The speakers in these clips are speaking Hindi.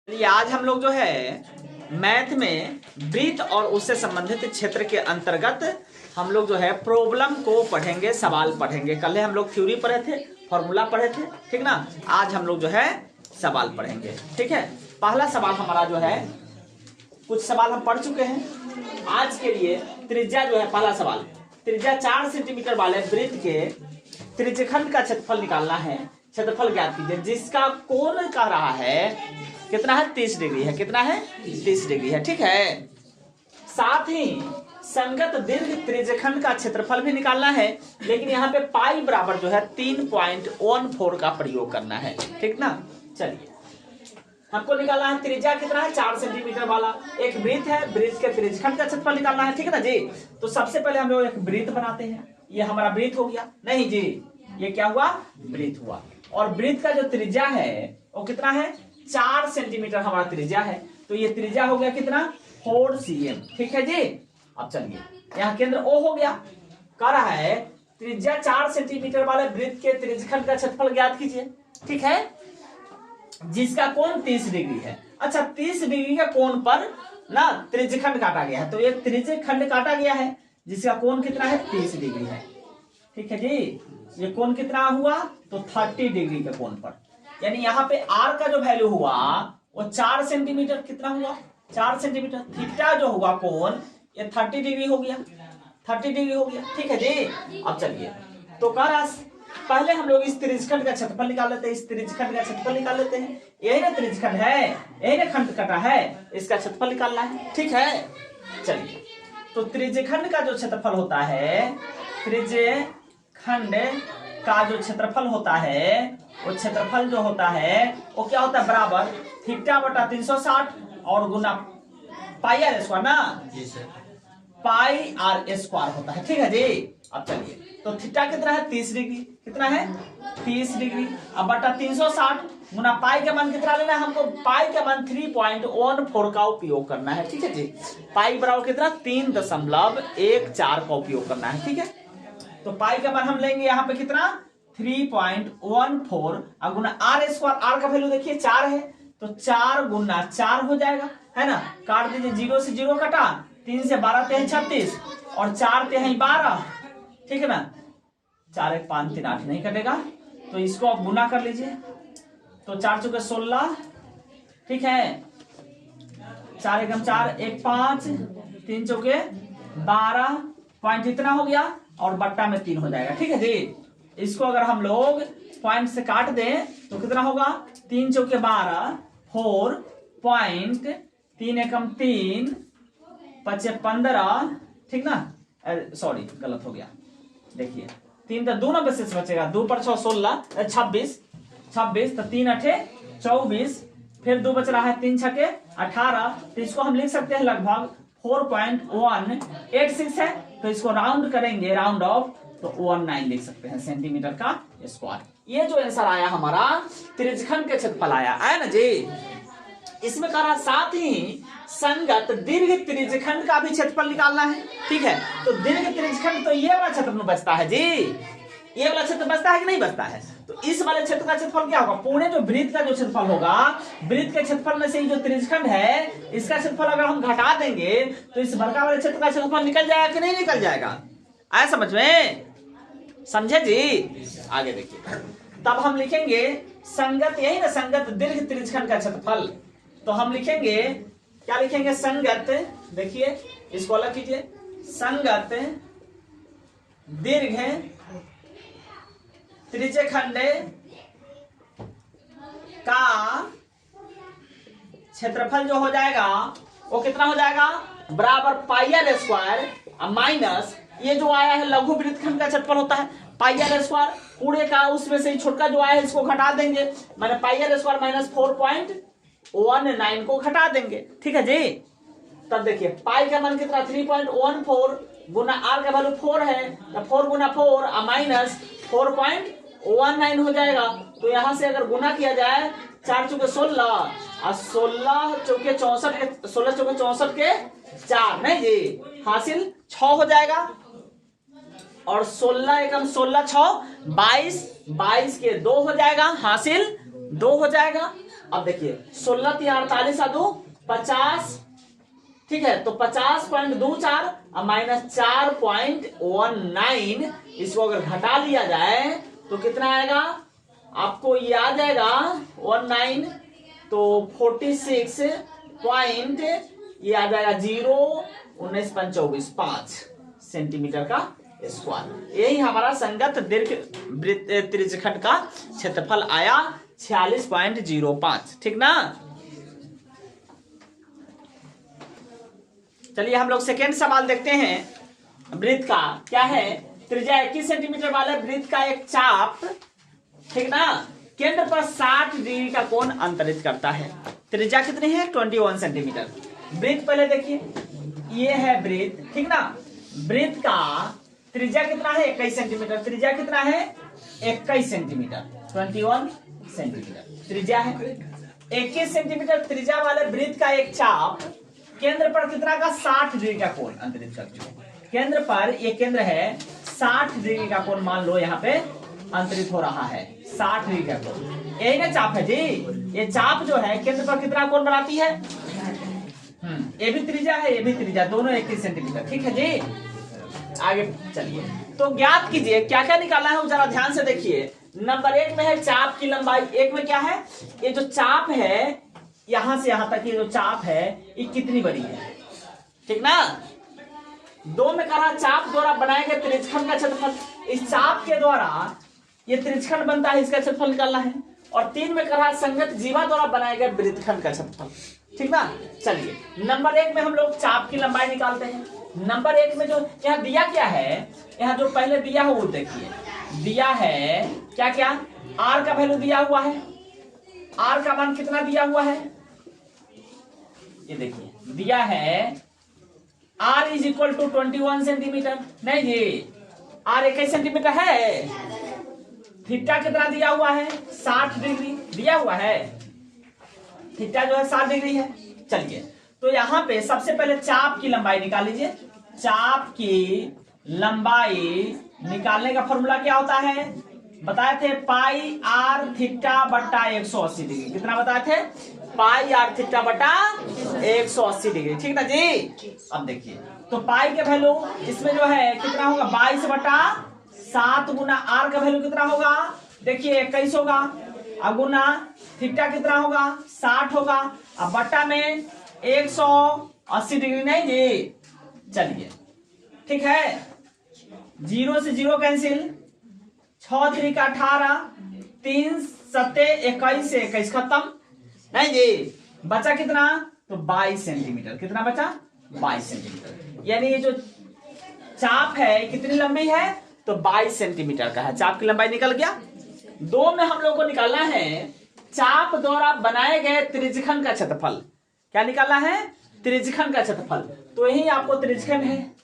चलिए आज हम लोग जो है मैथ में वृत्त और उससे संबंधित क्षेत्र के अंतर्गत हम लोग जो है प्रॉब्लम को पढ़ेंगे, सवाल पढ़ेंगे। कल हम लोग थ्योरी पढ़े थे, फॉर्मूला पढ़े थे, ठीक ना। आज हम लोग जो है सवाल पढ़ेंगे, ठीक है। पहला सवाल हमारा जो है, कुछ सवाल हम पढ़ चुके हैं। आज के लिए त्रिज्या जो है, पहला सवाल, त्रिज्या 4 सेंटीमीटर वाले वृत्त के त्रिज्यखंड का क्षेत्रफल निकालना है। क्षेत्रफल ज्ञात कीजिए जिसका कोण कह रहा है कितना है, 30 डिग्री है। कितना है, 30 डिग्री है, ठीक है। साथ ही संगत दीर्घ त्रिज्यखंड का क्षेत्रफल भी निकालना है, लेकिन यहाँ पे पाई बराबर जो है 3.14 का प्रयोग करना है, ठीक ना। चलिए हमको निकालना है त्रिज्या कितना है, 4 सेंटीमीटर वाला एक वृत्त है, वृत्त के त्रिज्यखंड का क्षेत्रफल निकालना है, ठीक है ना जी। तो सबसे पहले हम लोग एक वृत्त बनाते हैं। ये हमारा वृत्त हो गया, नहीं जी, ये क्या हुआ, वृत्त हुआ। और वृत्त का जो त्रिज्या है वो कितना है, 4 सेंटीमीटर हमारा त्रिज्या है। तो ये त्रिज्या हो गया कितना, 4 cm, ठीक है जी। अब चलिए यहाँ केंद्र O हो गया। कह रहा है त्रिज्या 4 सेंटीमीटर वाले वृत्त के त्रिज्यखंड का क्षेत्रफल ज्ञात कीजिए, ठीक है, जिसका कोण 30 डिग्री है। अच्छा, 30 डिग्री के कोण पर ना त्रिज्यखंड काटा गया है, तो एक त्रिज्यखंड काटा गया है जिसका कोण कितना है, 30 डिग्री है, ठीक है जी। ये कोण कितना हुआ, तो 30 डिग्री के कोण पर, यानी यहाँ पे R का जो वैल्यू हुआ वो 4 सेंटीमीटर, कितना हुआ, 4 सेंटीमीटर। थीटा जो हुआ कोण, ये 30 डिग्री हो गया, 30 डिग्री हो गया, ठीक है जी। अब चलिए तो कह रहा पहले हम लोग इस त्रिज्यखंड का क्षेत्रफल निकाल लेते हैं। इस त्रिज्यखंड का क्षेत्रफल निकाल लेते हैं। यही ना त्रिज्यखंड है, यही ना खंड कटा है, इसका क्षेत्रफल निकालना है, ठीक है। चलिए तो त्रिज्यखंड का जो क्षेत्रफल होता है, त्रिज्यखंड का जो क्षेत्रफल होता है, वो क्षेत्रफल जो होता है वो क्या होता है, बराबर थीटा बटा 360 और गुना पाई आर स्क्वायर ना जी सर, पाई आर स्क्वायर होता है, ठीक है जी। अब चलिए तो थीटा कितना है, 30 डिग्री, कितना है, 30 डिग्री। अब बटा 360 गुना पाई का मान कितना लेना है हमको, पाई का मान 3.14 का उपयोग करना है, ठीक है जी। पाई बराबर कितना, 3.14 का उपयोग करना है, ठीक है। तो पाई का मान हम लेंगे यहाँ पे कितना, 3.14 और गुना आर स्क्वायर। आर का वैल्यू देखिए 4 है, तो 4 गुना 4 हो जाएगा, है ना। काट दीजिए, 0 से 0 कटा, 3 से 12 तें 36 और 4 तें 12, ठीक है ना। 4 1 5 3 8 नहीं कटेगा, तो इसको आप गुना कर लीजिए। तो 4 चौके 16, ठीक है, 4 एकम 4 1 5 3 चौके 12 पॉइंट इतना हो गया और बट्टा में 3 हो जाएगा, ठीक है जी। इसको अगर हम लोग पॉइंट से काट दें तो कितना होगा, 3 चौके 12 4 पॉइंट 3 एकम 3 5 15, ठीक ना। सॉरी गलत हो गया, देखिए 3 तो 2 नंबर से बचेगा, 2 पर 6 16 26 26, तो 3 8 24, फिर 2 बच रहा है, 3 छके 18। तो इसको हम लिख सकते हैं लगभग 4.186 है। तो इसको राउंड करेंगे, राउंड ऑफ, तो 19 लिख सकते हैं सेंटीमीटर का स्क्वायर। ये जो आंसर आया हमारा त्रिज्यखंड के क्षेत्रफल आया ना जी। इसमें कह रहा साथ ही संगत दीर्घ त्रिज्यखंड का भी क्षेत्रफल निकालना है, ठीक है। तो दीर्घ त्रिज्यखंड तो ये वाला क्षेत्र में बचता है जी, ये वाला क्षेत्र बचता है कि नहीं बचता है। तो इस वाले क्षेत्र का क्षेत्रफल क्या होगा, पूरे जो वृत्त का जो क्षेत्रफल होगा, वृत्त के क्षेत्रफल में से जो त्रिज्यखंड है इसका क्षेत्रफल अगर हम घटा देंगे तो इस बड़का वाले क्षेत्र का क्षेत्रफल निकल जाएगा कि नहीं निकल जाएगा, आया समझ में, समझे जी। आगे देखिए, तब हम लिखेंगे संगत, यही ना संगत दीर्घ त्रिज्यखंड का क्षेत्रफल। तो हम लिखेंगे, क्या लिखेंगे, संगत, देखिए इसको अलग कीजिए, संगत दीर्घ त्रिज्यखंड का क्षेत्रफल जो हो जाएगा वो कितना हो जाएगा, बराबर पाई आर स्क्वायर माइनस ये जो आया है लघु वृत्तखंड का क्षेत्रफल होता है पाई आर स्क्वायर, पूरे का उसमें से छोटका जो आया है इसको घटा देंगे, मैंने पाई आर स्क्वायर माइनस 4.19 को घटा देंगे, ठीक है जी। तब देखिए पाई का मान कितना, 3.14 गुना आर का वैल्यू 4 है, तो 4 गुना 4 माइनस 4.19 हो जाएगा। तो यहां से अगर गुना किया जाए, 4 चौके 16 और 16 चौके 64 16 चौके 64 के 4 नहीं जी, हासिल 6 हो जाएगा। और 16 एकम 16 6 22 22 के 2 हो जाएगा, हासिल 2 हो जाएगा। अब देखिए 16 3 48 आ 2 50, ठीक है, तो 50.24 और माइनस 4.19, इसको अगर घटा लिया जाए तो कितना आएगा आपको, ये आ जाएगा 19, तो 46 पॉइंट, ये आ जाएगा 0.1924 सेंटीमीटर का स्क्वायर। यही हमारा संगत दीर्घ त्रिज्यखंड का क्षेत्रफल आया 46.05, ठीक ना। चलिए हम लोग सेकेंड सवाल देखते हैं। वृत्त का क्या है, त्रिज्या 21 सेंटीमीटर वाले वृत्त का एक चाप, ठीक ना, केंद्र पर 60 डिग्री का कोण अंतरित करता है। त्रिज्या कितनी है 21 सेंटीमीटर। वृत्त पहले देखिए, ये है वृत्त, ठीक ना। वृत्त का त्रिज्या कितना है 21 सेंटीमीटर। त्रिज्या कितना है 21 सेंटीमीटर, 21 सेंटीमीटर त्रिज्या है। 21 सेंटीमीटर त्रिज्या वाले वृत्त का एक चाप केंद्र पर कितना का 60 डिग्री का कोण अंतरित करती है। केंद्र पर, ये केंद्र है, 60 डिग्री का कोण मान लो यहाँ पे अंतरित हो रहा है, 60 डिग्री का कोण। यही ना चाप है जी, ये चाप जो है केंद्र पर कितना कोण बनाती है, ये भी त्रिज्या है, ये भी त्रिज्या, दोनों 21 सेंटीमीटर, ठीक है जी। आगे चलिए, तो ज्ञात कीजिए क्या क्या निकालना है, जरा ध्यान से देखिए। नंबर 1 में है चाप की लंबाई। एक में क्या है, ये जो चाप है यहां से यहां तक ये जो चाप है ये कितनी बड़ी है, ठीक ना। 2 में कहा चाप द्वारा बनाए गए त्रिज्यखंड का क्षेत्रफल, इस चाप के द्वारा ये त्रिज्यखंड बनता है, इसका क्षेत्रफल निकालना है। और 3 में कहा संगत जीवा द्वारा बनाए गए वृत्तखंड का क्षेत्रफल, ठीक ना। चलिए नंबर 1 में हम लोग चाप की लंबाई निकालते हैं। नंबर 1 में जो यहाँ दिया क्या है, यहाँ जो पहले दिया है वो देखिए, दिया है क्या क्या, आर का वैल्यू दिया हुआ है, आर का मान कितना दिया हुआ है, ये देखिए दिया है r is equal to 21 centimetre, नहीं जी r 21 सेंटीमीटर है। थीटा कितना दिया हुआ है 60 डिग्री दिया हुआ है, थीटा जो है 60 डिग्री है। चलिए तो यहाँ पे सबसे पहले चाप की लंबाई निकाल लीजिए। चाप की लंबाई निकालने का फॉर्मूला क्या होता है, बताए थे पाई आर थीटा बट्टा 180 डिग्री। कितना बताए थे, पाई आर थीटा बटा 180 डिग्री, ठीक ना जी। अब देखिए तो पाई के वैल्यू इसमें जो है कितना होगा 22 बटा 7 गुना आर का वैल्यू कितना होगा, देखिए 21 होगा, गुना थीटा कितना होगा 60 होगा, अब बट्टा में 180 डिग्री, नहीं जी। चलिए ठीक है, 0 से 0 कैंसिल, 6 3 का 18, 3 7 21 से 21 खत्म, नहीं जी। बचा कितना, तो 22 सेंटीमीटर। कितना बचा 22 सेंटीमीटर। यानी ये जो चाप है कितनी लंबी है, तो 22 सेंटीमीटर का है। चाप की लंबाई निकल गया। 2 में हम लोग को निकालना है चाप द्वारा बनाए गए त्रिज्यखंड का क्षेत्रफल। क्या निकालना है, त्रिज्यखंड का क्षेत्रफल। तो यही आपको त्रिज्यखंड है,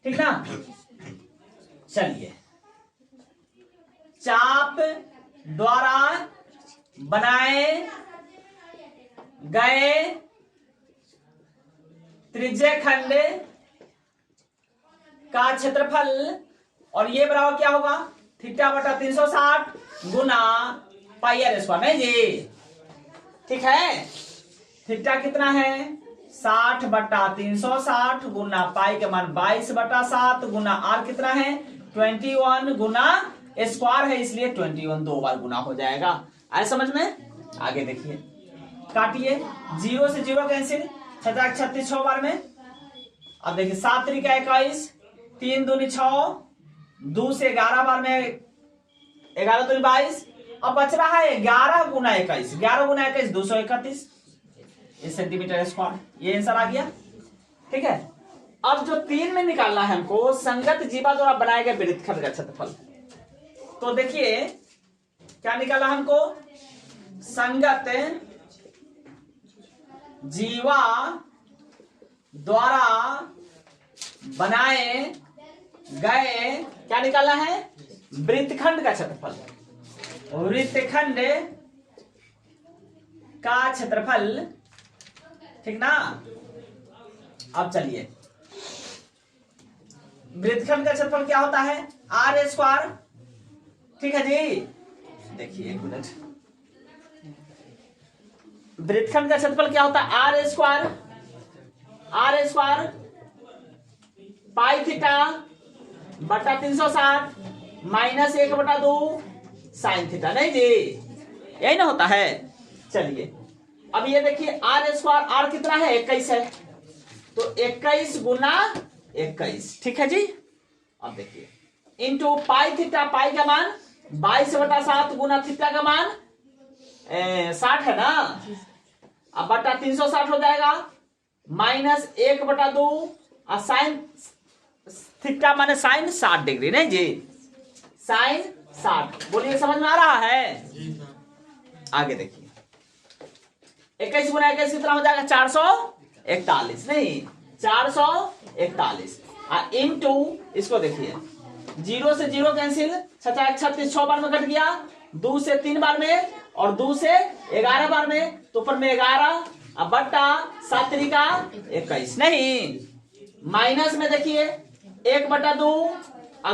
ठीक ना। चलिए चाप द्वारा बनाए गए त्रिज्यखंड का क्षेत्रफल, और ये बराबर क्या होगा, थीटा बटा 360 गुना पाई आर स्क्वायर, नहीं जी, ठीक है। थीटा कितना है 60 बटा 360 गुना पाई के मान 22 बटा 7 गुना आर कितना है 21 गुना स्क्वायर है, इसलिए 21 2 बार गुना हो जाएगा। आए समझ में। आगे देखिए, काटिए, 0 से 0 कैंसिल, 36 6 बार में। अब देखिए 7 3 का 21, 3 दूनी 6, 2 से 11 बार में 11 दूनी 22। अब बच रहा है 11 गुना 21, 11 गुना 21 231 सेंटीमीटर स्क्वायर। ये आंसर आ गया, ठीक है। अब जो 3 में निकालना है हमको संगत जीवा द्वारा बनाए गए वृत्तखंड का क्षेत्रफल। तो देखिए क्या निकाला हमको, संगत जीवा द्वारा बनाए गए, क्या निकालना है, वृत्तखंड का क्षेत्रफल। वृत्तखंड का क्षेत्रफल, ठीक ना। अब चलिए वृत्तखंड का क्षेत्रफल क्या होता है, आर स्क्वायर, ठीक है जी। देखिए 1 मिनट, वृत्तखंड का क्षेत्रफल क्या होता है? आर स्क्वायर पाई थीटा बटा 360 माइनस 1/2 साइन थीटा, नहीं जी, यही ना होता है। चलिए अब ये देखिए आर स्क्वायर, आर कितना है? 21 है, तो 21 गुना 21, ठीक है जी। अब देखिए इंटू पाई थीटा, पाई का मान 22/7 गुना थीटा का मान 60 है ना, अब बटा 360 हो जाएगा माइनस 1/2 और साइन थीटा माने साइन 60 डिग्री, नहीं जी, साइन 60। बोलिए समझ में आ रहा है? आगे देखिए 21 गुना 21 कितना हो जाएगा? 441, नहीं 441 इंटू इसको देखिए 0 से 0 कैंसिल, 36 6 बार में कट गया, 2 से 3 बार में और 2 से 11 बार में, तो ऊपर में 11 अब बट्टा 7 त्रिका 21, नहीं माइनस में देखिए 1/2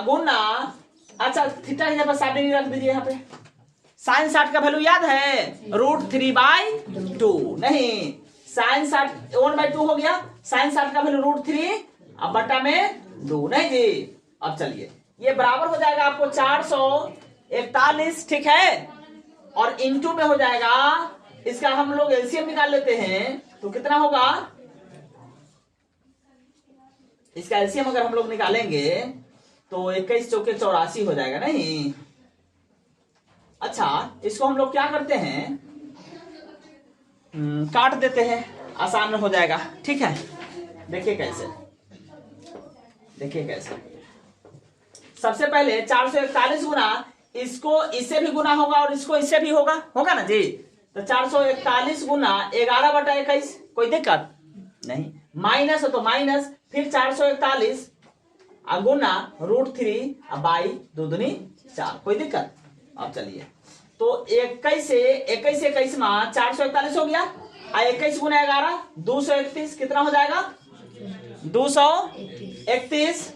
गुना, अच्छा थीटा की जगह 60 रख दीजिए यहाँ पे। साइन 60 का वैल्यू याद है? √3/2, नहीं साइन 60 1/2 हो गया, साइन 60 का वैल्यू √3 अब बट्टा में 2, नहीं जी। अब चलिए ये बराबर हो जाएगा आपको 441, ठीक है, और इंटू में हो जाएगा, इसका हम लोग एलसीएम निकाल लेते हैं, तो कितना होगा? इसका एलसीएम अगर हम लोग निकालेंगे तो 21 चौके 84 हो जाएगा, नहीं। अच्छा इसको हम लोग क्या करते हैं, काट देते हैं, आसान हो जाएगा, ठीक है। देखिए कैसे, देखिए कैसे, सबसे पहले 441 गुना, इसको इससे भी गुना होगा और इसको इससे भी होगा ना जी, तो 441 गुना 11/21, कोई दिक्कत नहीं, माइनस हो तो माइनस, फिर 441 गुना √3 बाई 2 दूनी 4, कोई दिक्कत। अब चलिए तो 21 से 21 में 441 हो गया, 21 गुना 11 231, कितना हो जाएगा? 231,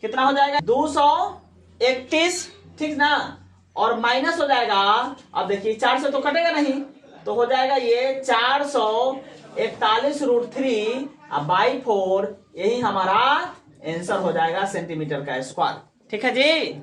कितना हो जाएगा? 231, ठीक ना, और माइनस हो जाएगा, अब देखिए 4 से तो कटेगा नहीं, तो हो जाएगा ये 441 √3/4, यही हमारा आंसर हो जाएगा सेंटीमीटर का स्क्वायर, ठीक है जी।